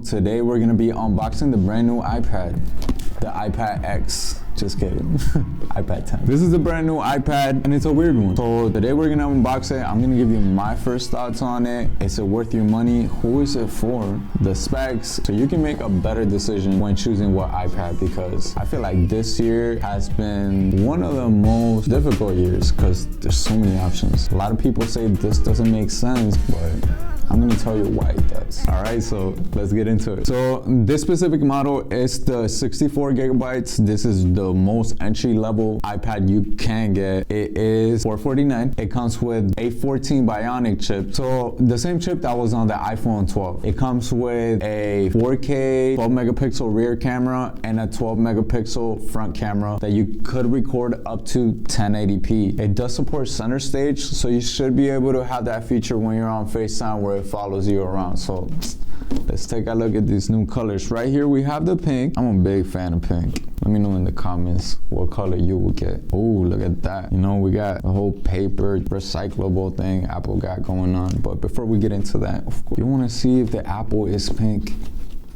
Today we're gonna be unboxing the brand new iPad, the iPad X. Just kidding. iPad 10. This is a brand new iPad and it's a weird one. So today we're gonna unbox it. I'm gonna give you my first thoughts on it. Is it worth your money? Who is it for? The specs, so you can make a better decision when choosing what iPad, because I feel like this year has been one of the most difficult years because there's so many options. A lot of people say this doesn't make sense, but I'm gonna tell you why it does. All right, so let's get into it. So this specific model is the 64 gigabytes. This is the most entry-level iPad you can get. It is $449. It comes with a 14 Bionic chip. So the same chip that was on the iPhone 12. It comes with a 4K 12 megapixel rear camera and a 12 megapixel front camera that you could record up to 1080p. It does support center stage, so you should be able to have that feature when you're on FaceTime where it follows you around. So let's take a look at these new colors. Right here we have the pink. I'm a big fan of pink. Let me know in the comments what color you will get. Oh, look at that. You know, we got the whole paper recyclable thing Apple got going on. But before we get into that, of course, you want to see if the Apple is pink.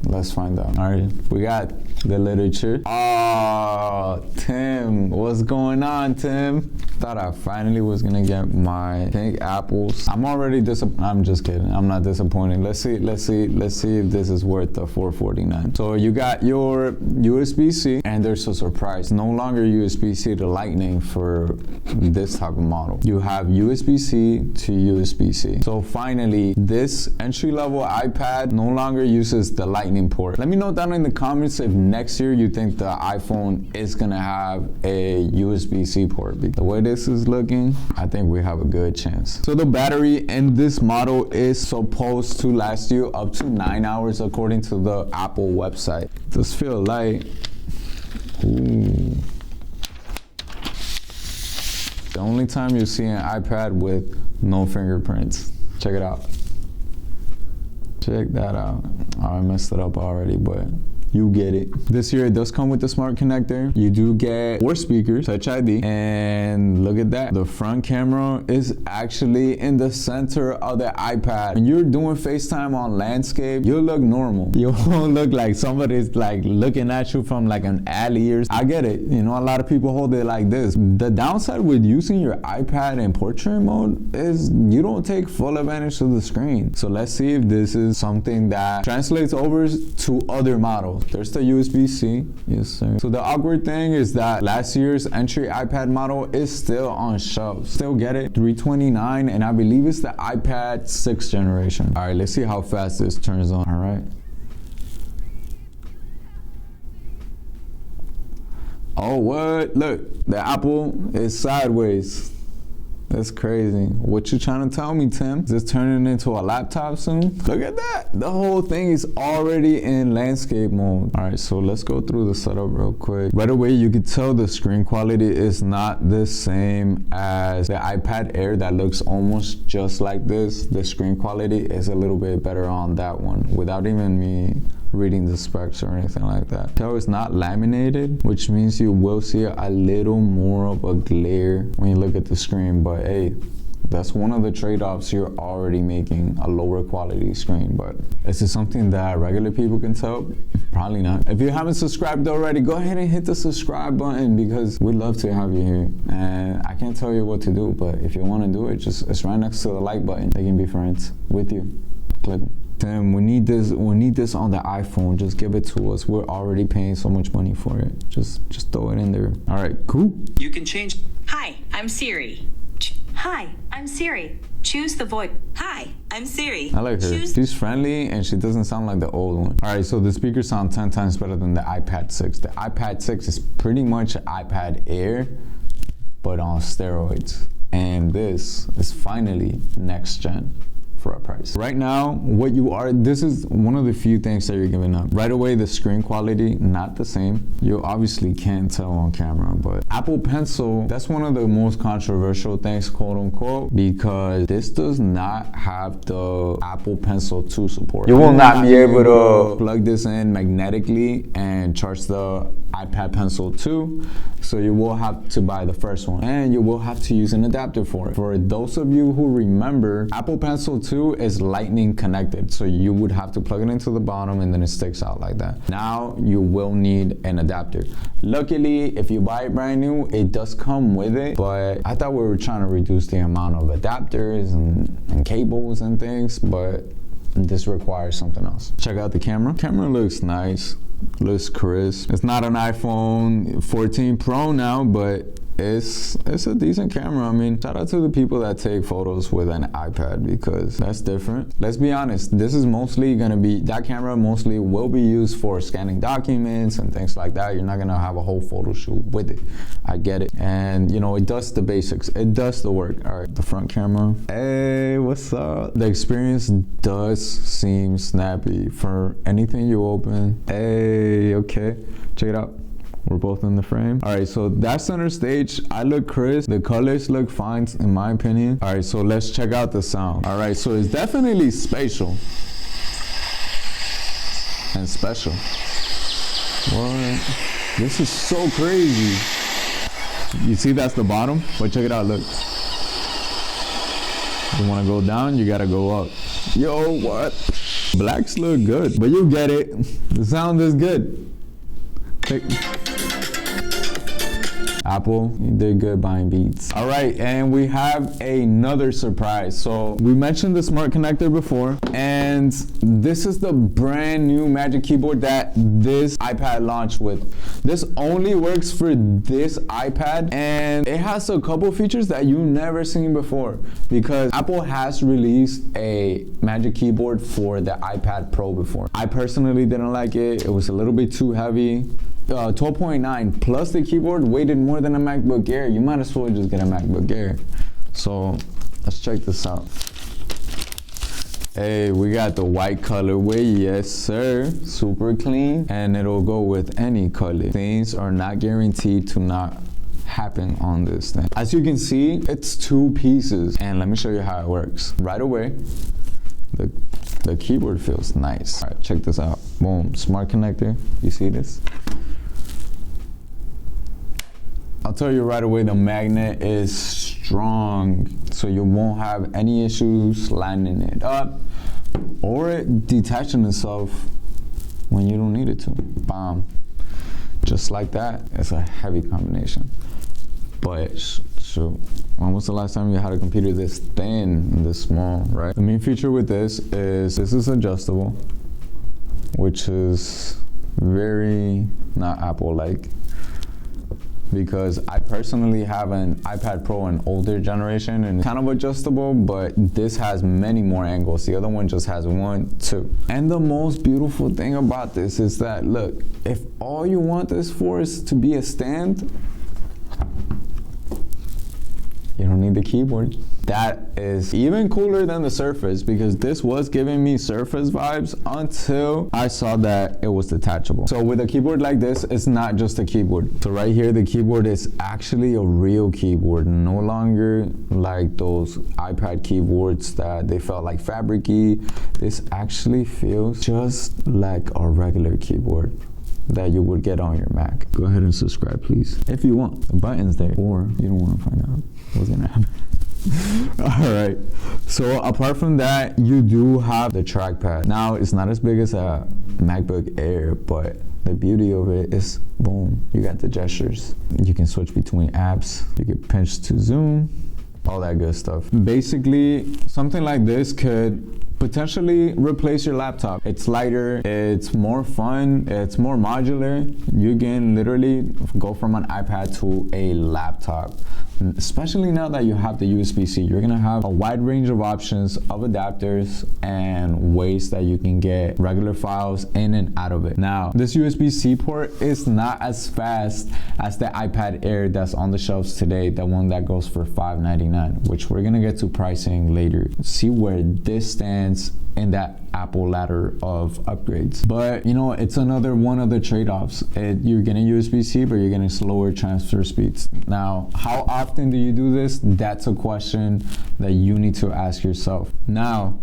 Let's find out. All right, we got the literature. Oh, Tim, what's going on, Tim? Thought I finally was gonna get my pink apples. I'm already disappointed. I'm just kidding. I'm not disappointed. Let's see if this is worth the $449. So you got your USB-C, and there's a surprise. No longer USB-C to Lightning for this type of model. You have USB-C to USB-C. So finally, this entry-level iPad no longer uses the Lightning port. Let me know down in the comments if next year you think the iPhone is gonna have a USB-C port. The way this is looking, I think we have a good chance. So the battery in this model is supposed to last you up to 9 hours according to the Apple website. Does feel light. Ooh. The only time you see an iPad with no fingerprints. Check it out. Check that out. Oh, I messed it up already, but you get it. This year it does come with the smart connector. You do get 4 speakers, Touch ID, and look at that. The front camera is actually in the center of the iPad. When you're doing FaceTime on landscape, you'll look normal. You won't look like somebody's like looking at you from like an alley or I get it. You know, a lot of people hold it like this. The downside with using your iPad in portrait mode is you don't take full advantage of the screen. So let's see if this is something that translates over to other models. There's the USB-C, yes sir. So the awkward thing is that last year's entry iPad model is still on shelves. Still get it, $329, and I believe it's the iPad 6th generation. All right, let's see how fast this turns on, all right. Oh, what? Look, the Apple is sideways. That's crazy. What you trying to tell me, Tim? Is this turning into a laptop soon? Look at that. The whole thing is already in landscape mode. All right, so let's go through the setup real quick. Right away, you can tell the screen quality is not the same as the iPad Air that looks almost just like this. The screen quality is a little bit better on that one without even me reading the specs or anything like that. So it's not laminated, which means you will see a little more of a glare when you look at the screen, but hey, that's one of the trade-offs you're already making, a lower quality screen. But is it something that regular people can tell? Probably not. If you haven't subscribed already, go ahead and hit the subscribe button because we'd love to have you here. And I can't tell you what to do, but if you want to do it, it's right next to the like button. They can be friends with you. Click them. Tim, we need this on the iPhone. Just give it to us. We're already paying so much money for it. Just throw it in there. All right, cool. You can change. Hi, I'm Siri. Hi, I'm Siri. Choose the voice. Hi, I'm Siri. I like her. She's friendly and she doesn't sound like the old one. All right, so the speakers sound 10 times better than the iPad 6. The iPad 6 is pretty much an iPad Air, but on steroids. And this is finally next gen for a price. Right now, this is one of the few things that you're giving up. Right away, the screen quality, not the same. You obviously can't tell on camera, but Apple Pencil, that's one of the most controversial things, quote unquote, because this does not have the Apple Pencil 2 support. You will not be able to plug this in magnetically and charge the iPad Pencil 2, so you will have to buy the first one, and you will have to use an adapter for it. For those of you who remember, Apple Pencil 2 2 is lightning connected, so you would have to plug it into the bottom and then it sticks out like that. Now you will need an adapter. Luckily, if you buy it brand new, it does come with it, but I thought we were trying to reduce the amount of adapters and cables and things, but this requires something else. Check out the camera. Camera looks nice, looks crisp. It's not an iPhone 14 Pro now, but it's a decent camera. I mean, shout out to the people that take photos with an iPad, because that's different. Let's be honest, this is mostly gonna be, that camera mostly will be used for scanning documents and things like that. You're not gonna have a whole photo shoot with it. I get it. And you know, it does the basics. It does the work. All right, the front camera. Hey, what's up? The experience does seem snappy for anything you open. Hey, okay, check it out. We're both in the frame. All right, so that's center stage. I look crisp. The colors look fine, in my opinion. All right, so let's check out the sound. All right, so it's definitely spatial and special. What? This is so crazy. You see that's the bottom? But check it out, look. You wanna go down, you gotta go up. Yo, what? Blacks look good, but you get it. The sound is good. Apple, you did good buying Beats. All right, and we have another surprise. So we mentioned the smart connector before, and this is the brand new Magic Keyboard that this iPad launched with. This only works for this iPad, and it has a couple features that you've never seen before, because Apple has released a Magic Keyboard for the iPad Pro before. I personally didn't like it. It was a little bit too heavy. 12.9 plus the keyboard weighted more than a MacBook Air. You might as well just get a MacBook Air. So let's check this out. Hey, we got the white colorway, yes sir, super clean, and it'll go with any color. Things are not guaranteed to not happen on this thing. As you can see, it's 2 pieces, and let me show you how it works. Right away, the keyboard feels nice. All right, check this out. Boom, smart connector. You see this? I'll tell you right away, the magnet is strong, so you won't have any issues lining it up or it detaching itself when you don't need it to. Bam. Just like that. It's a heavy combination. But shoot, when was the last time you had a computer this thin and this small, right? The main feature with this is adjustable, which is very not Apple-like, because I personally have an iPad Pro, an older generation, and it's kind of adjustable, but this has many more angles. The other one just has 1, 2. And the most beautiful thing about this is that, look, if all you want this for is to be a stand, you don't need the keyboard. That is even cooler than the Surface, because this was giving me Surface vibes until I saw that it was detachable. So with a keyboard like this, it's not just a keyboard. So right here, the keyboard is actually a real keyboard, no longer like those iPad keyboards that they felt like fabric-y. This actually feels just like a regular keyboard that you would get on your Mac. Go ahead and subscribe, please, if you want. The button's there, or you don't want to find out what's gonna happen. All right, so apart from that, you do have the trackpad. Now, it's not as big as a MacBook Air, but the beauty of it is, boom, you got the gestures. You can switch between apps. You can pinch to zoom, all that good stuff. Basically, something like this could potentially replace your laptop. It's lighter, it's more fun, it's more modular. You can literally go from an iPad to a laptop. Especially now that you have the USB-C, you're gonna have a wide range of options of adapters and ways that you can get regular files in and out of it. Now, this USB-C port is not as fast as the iPad Air that's on the shelves today, the one that goes for $599, which we're gonna get to pricing later. See where this stands in that Apple ladder of upgrades. But you know, it's another one of the trade-offs. You're getting USB-C, but you're getting slower transfer speeds. Now, how often do you do this? That's a question that you need to ask yourself. Now,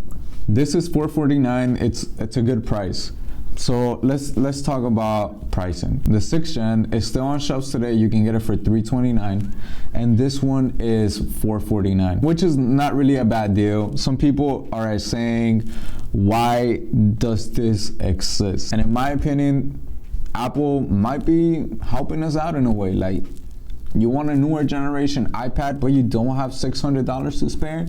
this is $449. It's a good price. So let's talk about pricing. The 6th gen is still on shelves today. You can get it for $329, and this one is $449, which is not really a bad deal. Some people are saying, why does this exist? And in my opinion, Apple might be helping us out in a way. Like, you want a newer generation iPad, but you don't have $600 to spare?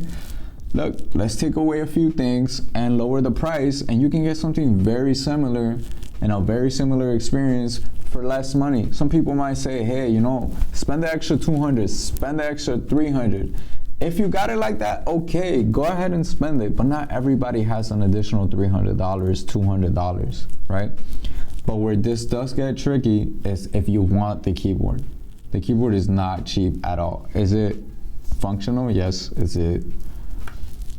Look, let's take away a few things and lower the price, and you can get something very similar and a very similar experience for less money. Some people might say, hey, you know, spend the extra $200, spend the extra $300. If you got it like that, okay, go ahead and spend it. But not everybody has an additional $300, $200, right? But where this does get tricky is if you want the keyboard. The keyboard is not cheap at all. Is it functional? Yes. Is it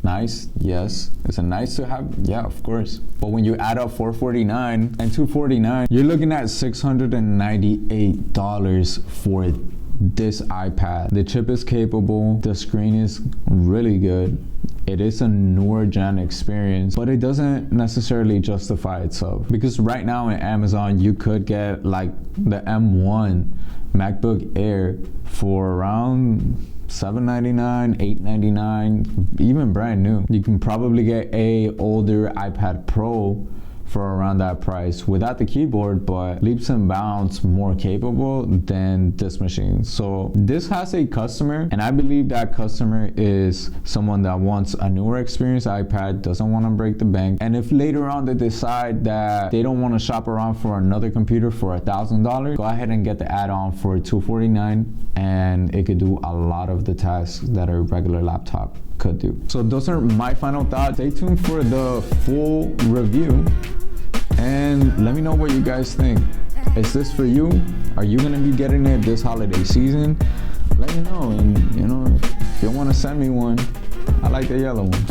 nice? Yes. Is it nice to have? Yeah, of course. But when you add up $449 and $249, you're looking at $698 for this iPad. The chip is capable. The screen is really good. It is a newer gen experience, but it doesn't necessarily justify itself, because right now in Amazon you could get like the M1 MacBook Air for around $799, $899, even brand new. You can probably get a older iPad Pro for around that price without the keyboard, but leaps and bounds more capable than this machine. So this has a customer, and I believe that customer is someone that wants a newer experience iPad, doesn't want to break the bank. And if later on they decide that they don't want to shop around for another computer for $1,000, go ahead and get the add-on for $249, and it could do a lot of the tasks that a regular laptop could do. So those are my final thoughts. Stay tuned for the full review and let me know what you guys think. Is this for you? Are you gonna be getting it this holiday season? Let me know, and you know, if you want to send me one, I like the yellow one.